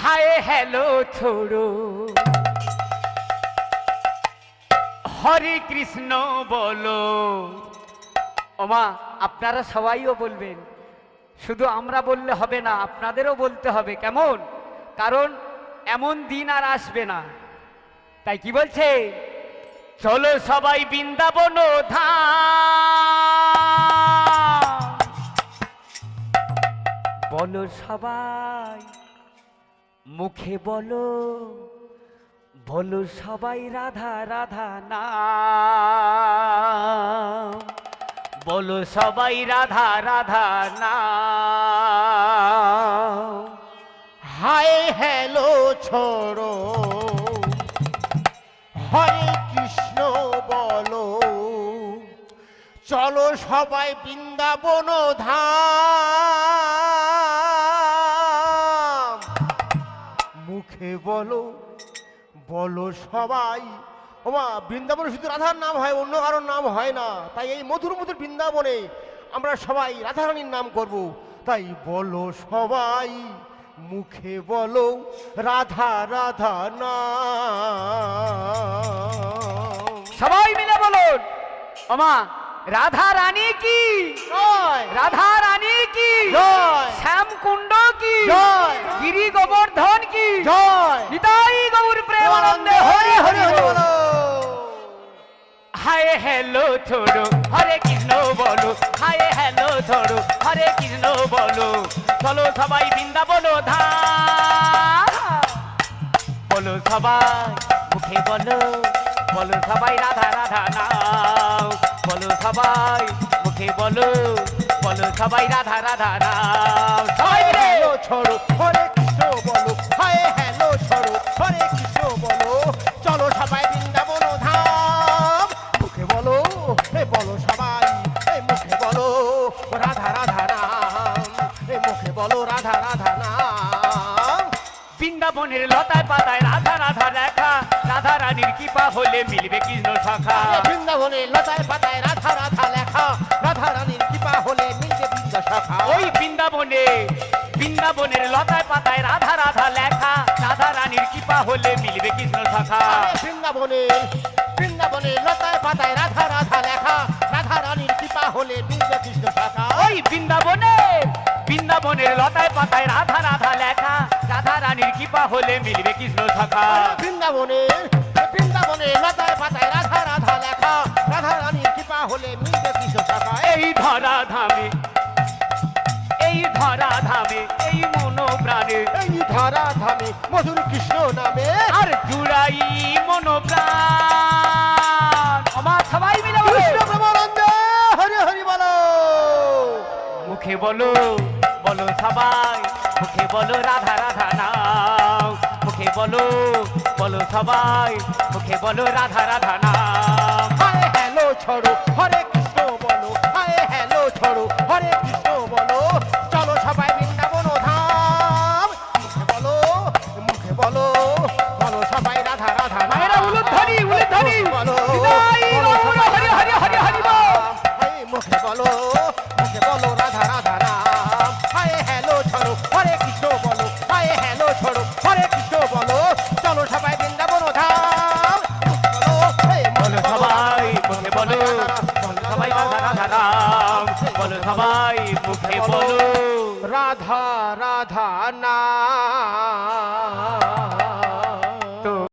হায় hello ছোড়ো হরে কৃষ্ণ বলো। ওমা আপনারা সবাইও বলবেন, শুধু আমরা বললে হবে না, আপনাদেরও বলতে হবে। কেমন? কারণ এমন দিন আর আসবে না। তাই কি বলছে? চলো সবাই বৃন্দাবন ধাম, বলো সবাই মুখে বলো, বলো সবাই রাধা রাধা নাম, বলো সবাই রাধা রাধা নাম। হায় হ্যালো ছোড়ো হরে কৃষ্ণ বলো, চলো সবাই বৃন্দাবন ধাম। মুখে বলো, বলো সবাই। ওমা বৃন্দাবনে শুধু রাধার নাম হয়, অন্য কারোর নাম হয় না। তাই এই মধুর মধুর বৃন্দাবনে আমরা সবাই রাধারানীর নাম করব। তাই বলো সবাই মুখে বলো রাধা রাধা নাম। সবাই মিলে বলুন, ওমা রাধা রানী কি জয়, রাধা রানী কি জয়, শ্যামকুণ্ড কি জয়, গিরি গোবর্ধন কি জয়। নিতাই গৌর প্রেমানন্দে হরি হরি বল। হায় হ্যালো ছোড়ো হরে কৃষ্ণ বলো, হায় হ্যালো ছোড়ো হরে কৃষ্ণ বলো, চলো সবাই বৃন্দাবন ধাম, বলো সবাই মুখে বলো, বলো সবাই রাধা রাধা নাও, বলো সবাই মুখে বলো, বলো সবাই রাধা রাধা নাও। সবাই মিলে হ্যালো ছড়ো হরে কৃষ্ণ বলো, হায় হ্যালো ছড়ো হরে কৃষ্ণ বলো, চলো সবাই বৃন্দাবন ধাম। মুখে বলো, এ বলো সবাই, এই মুখে বলো রাধা রাধা নাম, এই মুখে বলো রাধা রাধা নাম। বৃন্দাবনের লতায় পাতায় রাধা রাধা লেখা, রাধা রানীর কৃপা হলে মিলবে কৃষ্ণ শাখা। বৃন্দাবনে লতায় পাতায় রাধা রাধা লেখা, রাধা রানীর কৃপা হলে মিলবে বৃন্দ শাখা। ওই বৃন্দাবনের লতায় পাতায় রাধা রাধা লেখা, রাধা রানীর কৃপা হলে মিলবে কৃষ্ণ শাখা। বৃন্দাবনে লতায় পাতায় রাধা রাধা লেখা, রাধা রানীর কৃপা হলে মিলবে কৃষ্ণ শাখা। ওই বৃন্দাবনের লতায় পাতায় রাধা রাধা লেখা, রাধা রানীর কৃপা হলে মিলবে কৃষ্ণ শাখা। বৃন্দাবনে লতায় পাতায় রাধা রাধা লেখা, রাধা রানীর কৃপা হলে মিলবে কৃষ্ণ শাখা। এই ধরা ধামে, এই ধরা ধামে, এই মনো প্রাণে, এই ধরা ধামে মধুর কৃষ্ণ নামে আর জুড়াই মনো প্রাণ। আমার সবাই মিলে বলো, কৃষ্ণ প্রেমানন্দে হরি হরি বলো। মুখে বলো, বলো সবাই মুখে বলো রাধা রাধা নাও, মুখে বলো, বলো সবাই মুখে বলো রাধা রাধা নাম। হায় হ্যালো ছড়ো হরে কৃষ্ণ বলো, হায় হ্যালো ছড়ো হরে কৃষ্ণ বলো, চলো সবাই বৃন্দাবন ধাম। মুখে বলো, মুখে বলো, বলো সবাই রাধা রাধা নাম। মায়েরা উলুধ্বনি, উলুধ্বনি, বলো, নিতাই বলো গৌর সবাই হরি হরি হরি হরি বল। এই মুখে বলো, মুখে বলো রাধা রাধা নাম। হায় হ্যালো ছড়ো হরে কৃষ্ণ বলো, হায় হ্যালো ছড়ো হরে কৃষ্ণ বলো, চলো সবাই বৃন্দাবন ধাম। বলো, এই বলো মুখে সবাই মুখে বলো, বলো সবাই রাধা রাধা নাম, বলো সবাই মুখে বলো। রাধা রাধা নাম।